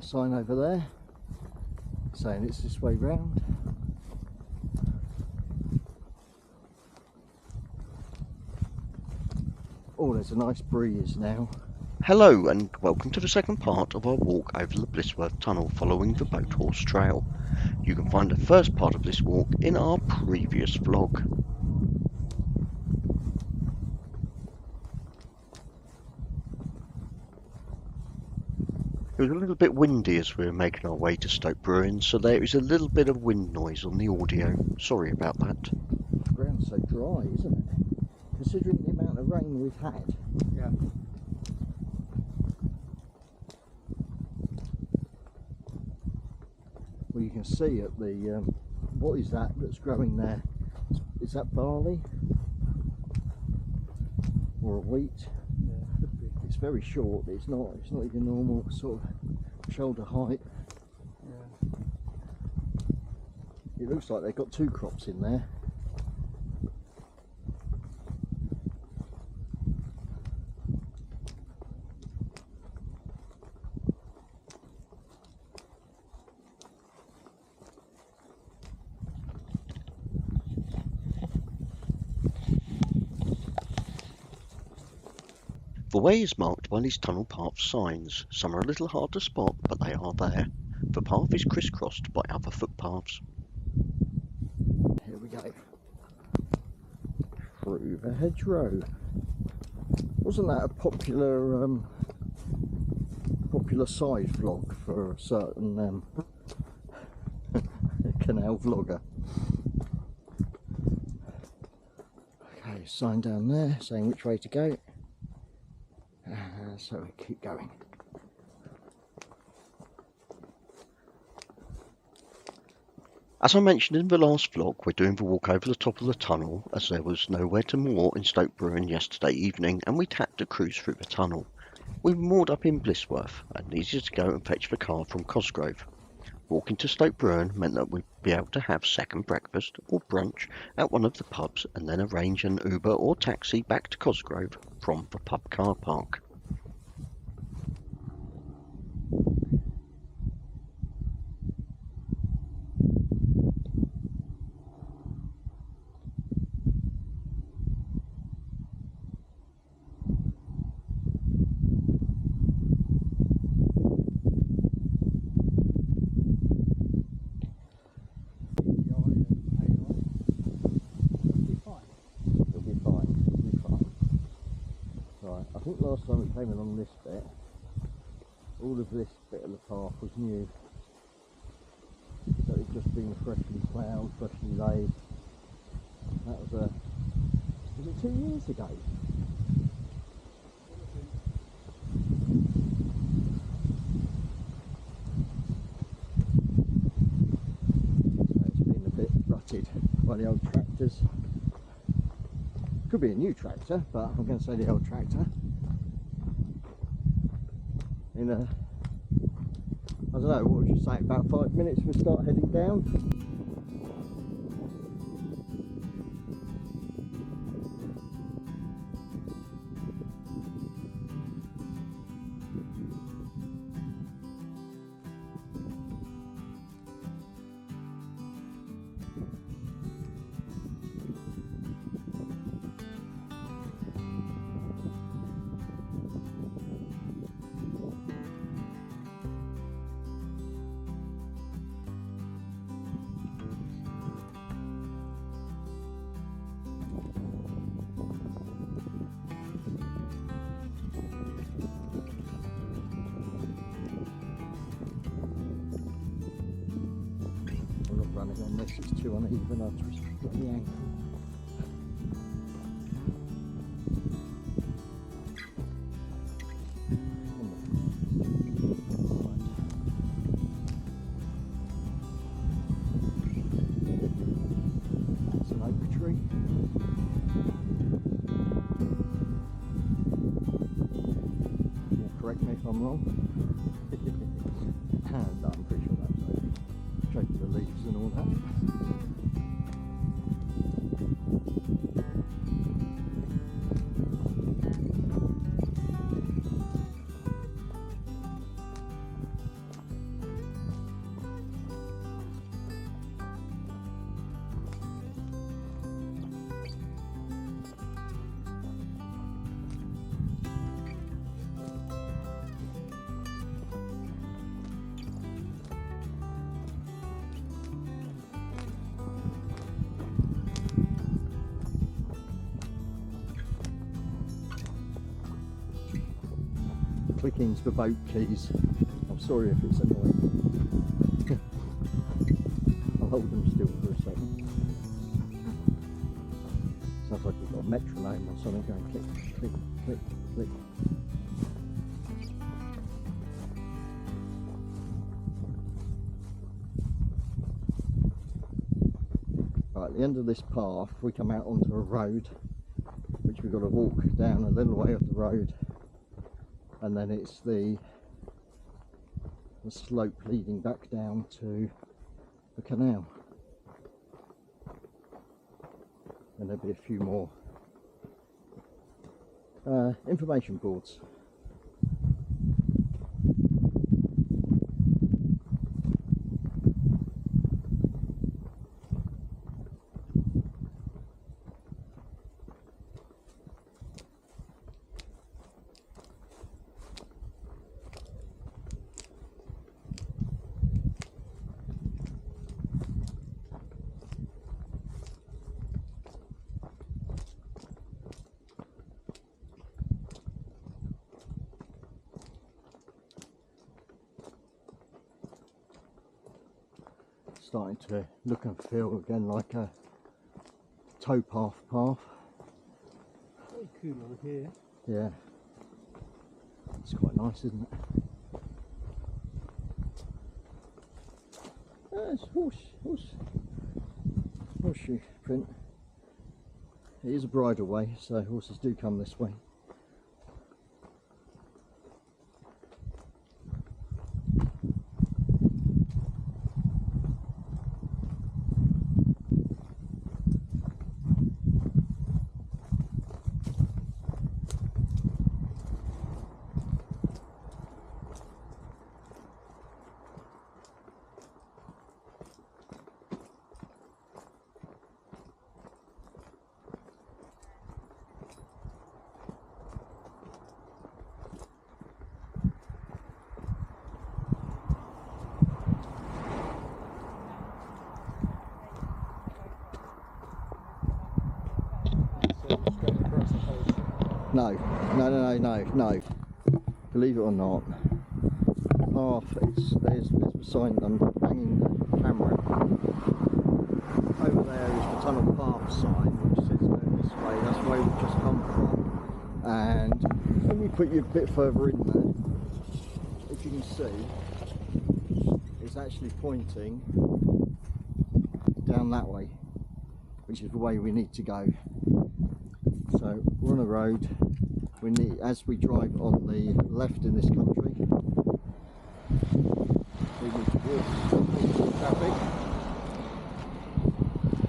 sign over there saying it's this way round. Oh, there's a nice breeze now. Hello and welcome to the second part of our walk over the Blisworth Tunnel following the Boat Horse Trail. You can find the first part of this walk in our previous vlog. It was a little bit windy as we were making our way to Stoke Bruerne, so there is a little bit of wind noise on the audio. Sorry about that. The ground's so dry, isn't it? Considering the amount of rain we've had. Yeah. Well, you can see at the what is that that's growing there? Is that barley or a wheat? Yeah, could be. It's very short. It's not even normal sort of shoulder height. Yeah. It looks like they've got two crops in there. The way is marked by these tunnel path signs. Some are a little hard to spot, but they are there. The path is crisscrossed by other footpaths. Here we go. Through the hedgerow. Wasn't that a popular side vlog for a certain canal vlogger? Okay, sign down there saying which way to go. So we keep going. As I mentioned in the last vlog, we're doing the walk over the top of the tunnel as there was nowhere to moor in Stoke Bruerne yesterday evening and we tapped a cruise through the tunnel. We moored up in Blisworth and needed to go and fetch the car from Cosgrove. Walking to Stoke Bruerne meant that we'd be able to have second breakfast or brunch at one of the pubs and then arrange an Uber or taxi back to Cosgrove from the pub car park. I think last time we came in on this bit, all of this bit of the path was new. So it's just been freshly ploughed, freshly laid. That was it 2 years ago? So it's been a bit rutted by the old tractors. Could be a new tractor, but I'm going to say the old tractor. In a, I don't know, what would you say, about 5 minutes we'll start heading down. Running on this, it's too uneven, I'll twist the ankle. That's an oak tree. Correct me if I'm wrong. And I'm pretty sure that's oak. Shake the leaves and all that. pickings for boat keys. I'm sorry if it's annoying. I'll hold them still for a second. Sounds like you've got a metronome or something going click, click, click, click. Right, at the end of this path we come out onto a road which we've got to walk down a little way of the road, and then it's the slope leading back down to the canal, and there'll be a few more information boards. Starting to look and feel again like a towpath path. Very cool over here. Yeah, it's quite nice, isn't it? It's horseshoe print. It is a bridleway, so horses do come this way. No. Believe it or not, path. There's a sign. I'm banging the camera. Over there is the tunnel path sign, which says go this way. That's where we've just come from. And when you put you a bit further in there, if you can see, it's actually pointing down that way, which is the way we need to go. So we're on a road. We need, as we drive on the left in this country, we need to walk through traffic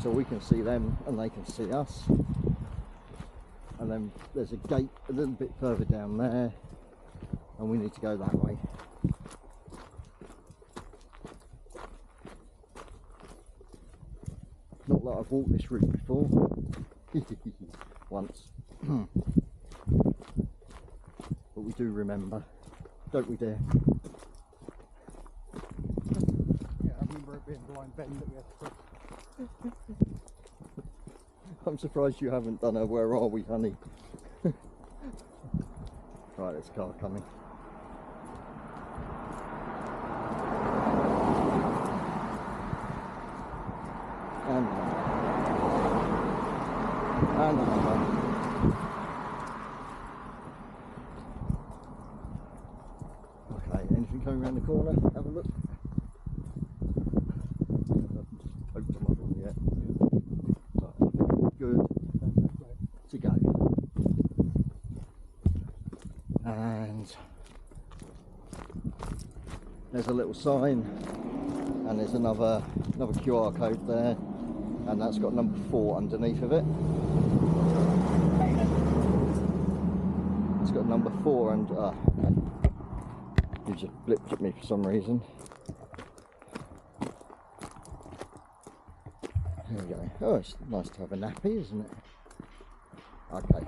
so we can see them and they can see us. And then there's a gate a little bit further down there, and we need to go that way. Not that I've walked this route before. Once. But we do remember, don't we, dear? Yeah, I remember it being blind bend that we had to cross. I'm surprised you haven't done a where are we, honey? Right, there's a car coming. And another. Okay, anything coming around the corner? Have a look. Hope them up in yet. Right, good to go. And there's a little sign, and there's another QR code there, and that's got number 4 underneath of it. It's got number 4 and okay. You just blipped at me for some reason. There we go. Oh, it's nice to have a nappy, isn't it? Okay.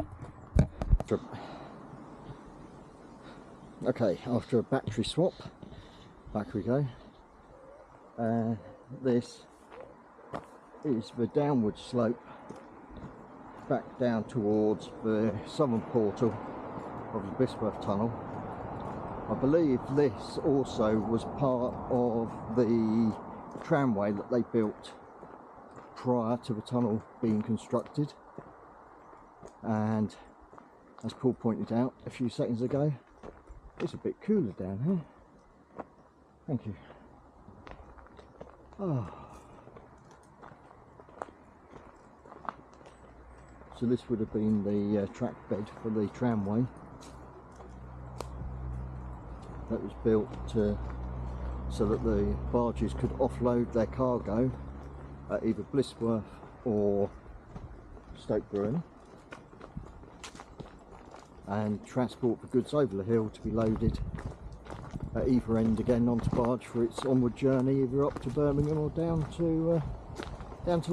Okay, after a battery swap, back we go. This is the downward slope back down towards the southern portal of the Blisworth Tunnel. I believe this also was part of the tramway that they built prior to the tunnel being constructed, and as Paul pointed out a few seconds ago, it's a bit cooler down here. Thank you. Oh. So this would have been the track bed for the tramway that was built so that the barges could offload their cargo at either Blisworth or Stoke Bruerne and transport the goods over the hill to be loaded at either end again onto barge for its onward journey, either up to Birmingham or down to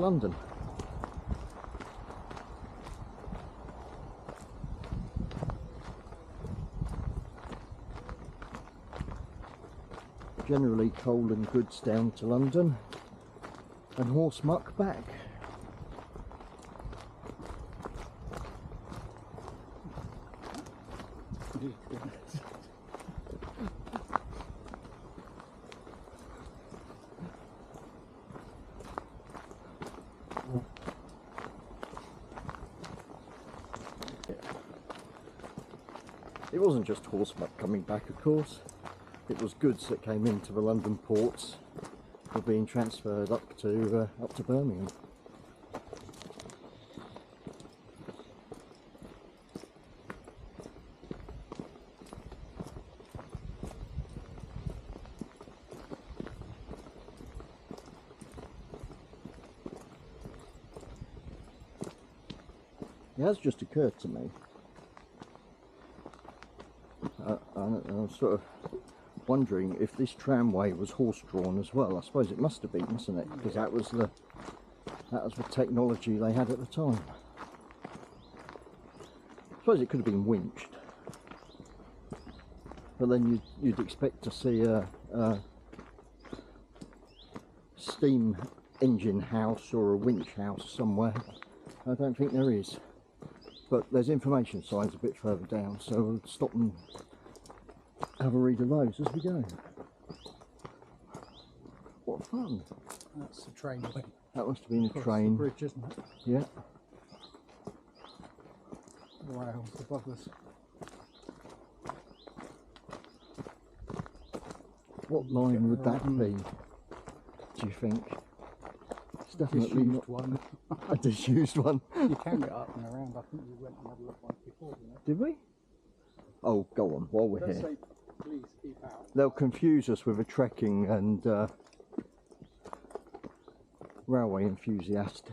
London. Generally coal and goods down to London and horse muck back. It wasn't just horse muck coming back, of course. It was goods that came into the London ports were being transferred up to Birmingham. It has just occurred to me. I'm sort of wondering if this tramway was horse-drawn as well. I suppose it must have been, mustn't it? Because that was the technology they had at the time. I suppose it could have been winched, but then you'd expect to see a steam engine house or a winch house somewhere. I don't think there is, but there's information signs a bit further down, so we'll stop and have a read of those as we go. What fun! That's the trainway. That must have been a Across train. the bridge, isn't it? Yeah. The rails above us. What line would that be, do you think? It's definitely Disused not one. a disused one. You can get up and around. I think we went and had a look once before, you know. Did we? Oh, go on, while we're Let's here. say, please keep out. They'll confuse us with a trekking and railway enthusiast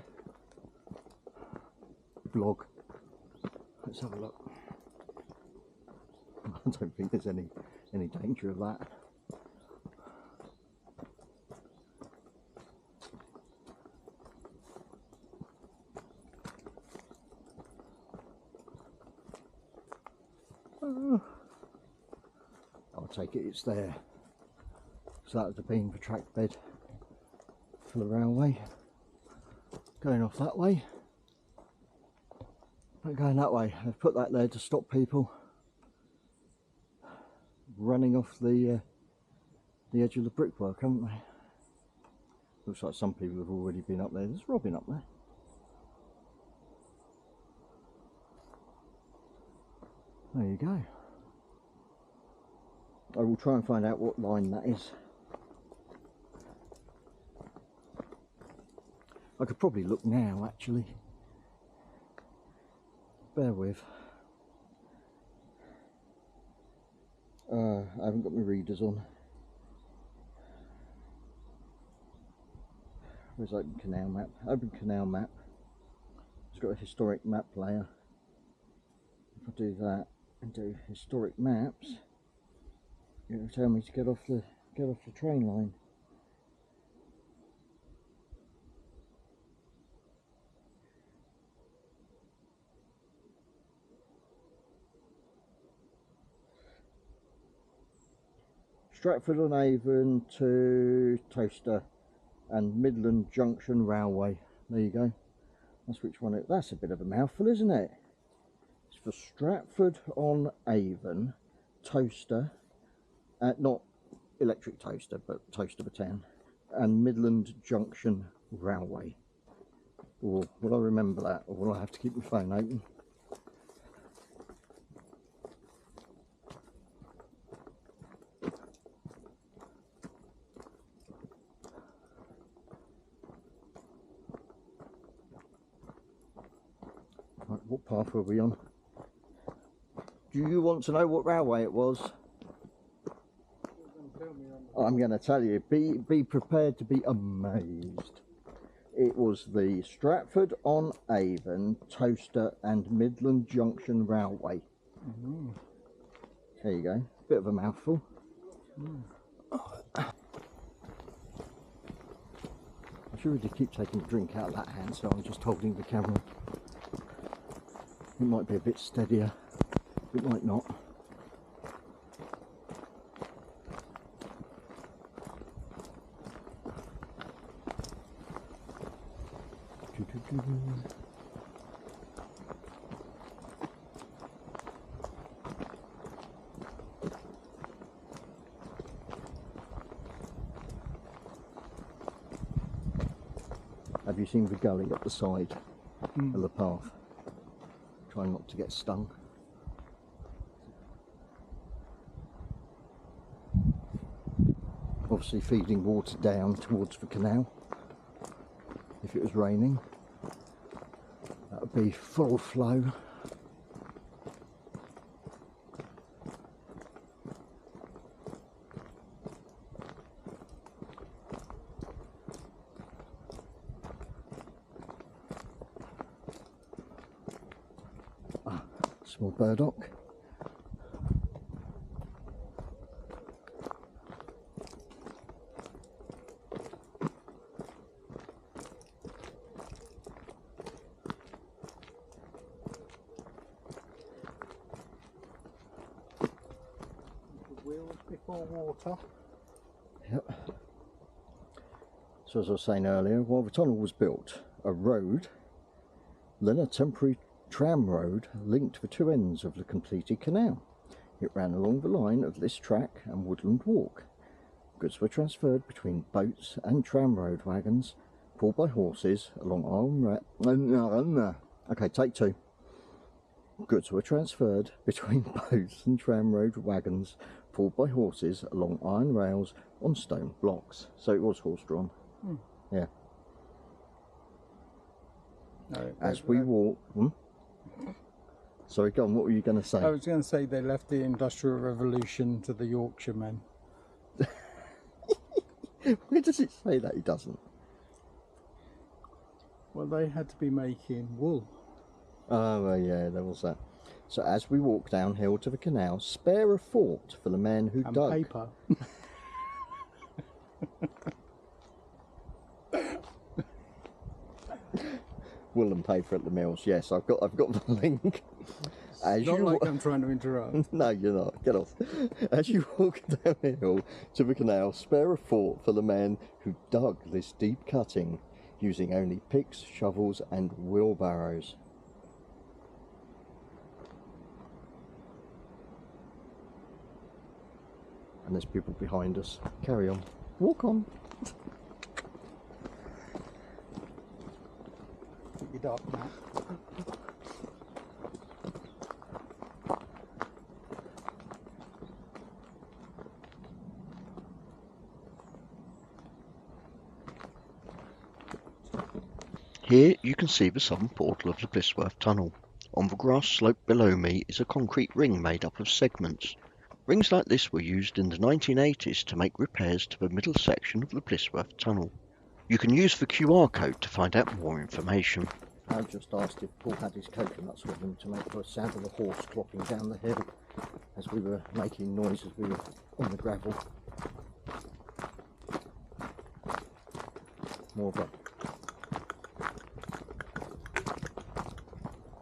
blog. Let's have a look. I don't think there's any danger of that. I'll take it it's there. So that would have been the track bed for the railway. Going off that way. Not going that way. I've put that there to stop people running off the edge of the brickwork, haven't they? Looks like some people have already been up there. There's Robin up there. There you go. I will try and find out what line that is. I could probably look now, actually. Bear with. I haven't got my readers on. Where's Open Canal Map? Open Canal Map. It's got a historic map layer. If I do that and do historic maps, it'll tell me to get off the train line. Stratford-on-Avon to Toaster and Midland Junction Railway. There you go. That's which one that's a bit of a mouthful, isn't it? It's for Stratford-on-Avon, Toaster not electric toaster, but toaster for town, and Midland Junction Railway. Or will I remember that, or will I have to keep my phone open? Right, what path were we on? Do you want to know what railway it was? I'm going to tell you. Be prepared to be amazed. It was the Stratford-on-Avon Toaster and Midland Junction Railway. There you go. Bit of a mouthful. I should really keep taking a drink out of that hand, so I'm just holding the camera. It might be a bit steadier. It might not. Have you seen the gully up the side of the path? Try not to get stung. Obviously feeding water down towards the canal. If it was raining, that would be full flow. Small burdock. Wheels before water. Yep. So as I was saying earlier, while the tunnel was built, a road, then a temporary tram road linked the two ends of the completed canal. It ran along the line of this track and Woodland Walk. Goods were transferred between boats and tram road wagons pulled by horses along Okay, take two. Goods were transferred between boats and tram road wagons pulled by horses along iron rails on stone blocks. So it was horse-drawn. Yeah. No, As we walk... Sorry, go on, what were you going to say? I was going to say they left the Industrial Revolution to the Yorkshiremen. Where does it say that? It doesn't. Well, they had to be making wool. Oh, well, yeah, there was that. So as we walk downhill to the canal, spare a thought for the man who And dug. paper. Wool and paper at the mills. Yes, I've got the link. As Not you like I'm trying to interrupt. No, you're not. Get off. As you walk downhill to the canal, spare a thought for the man who dug this deep cutting using only picks, shovels and wheelbarrows. And there's people behind us. Carry on. Walk on. Put your dark now. Here you can see the southern portal of the Blisworth Tunnel. On the grass slope below me is a concrete ring made up of segments. Rings like this were used in the 1980s to make repairs to the middle section of the Blisworth Tunnel. You can use the QR code to find out more information. I just asked if Paul had his coconuts with him to make the sound of the horse clopping down the hill as we were making noise as we were on the gravel. More of a...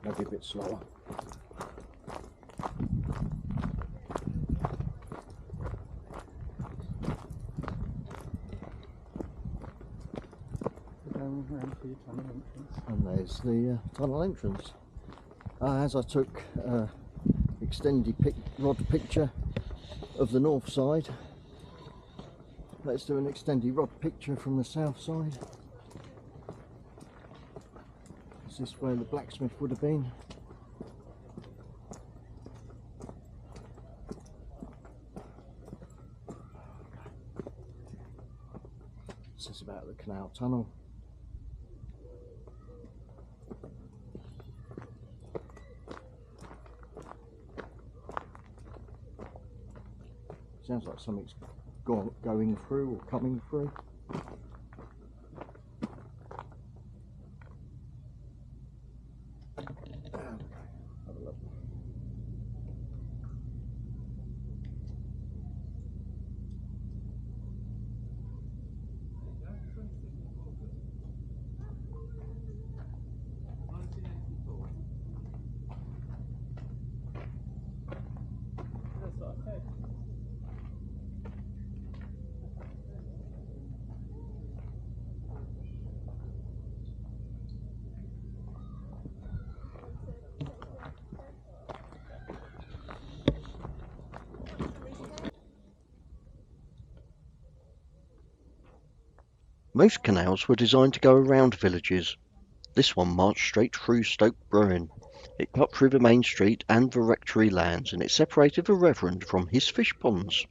maybe a bit slower. And there's the tunnel entrance. As I took extended rod picture of the north side. Let's do an extended rod picture from the south side. Is this where the blacksmith would have been? This is about the Canal Tunnel. Sounds like something's going through or coming through. Have a look. Most canals were designed to go around villages. This one marched straight through Stoke Bruerne. It cut through the main street and the rectory lands, and it separated the reverend from his fish ponds.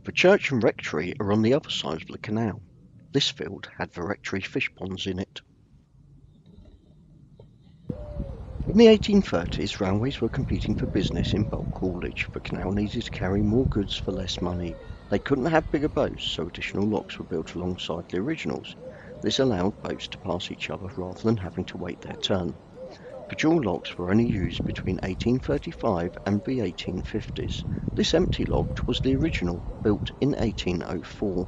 The church and rectory are on the other side of the canal. This field had the rectory fish ponds in it. In the 1830s, railways were competing for business in bulk haulage. The canal needed to carry more goods for less money. They couldn't have bigger boats, so additional locks were built alongside the originals. This allowed boats to pass each other rather than having to wait their turn. The dual locks were only used between 1835 and the 1850s. This empty lock was the original, built in 1804.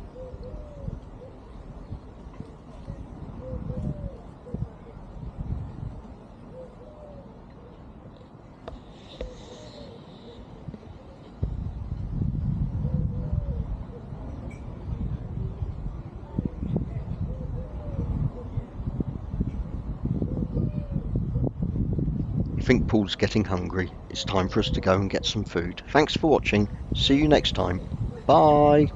I think Paul's getting hungry. It's time for us to go and get some food. Thanks for watching. See you next time. Bye.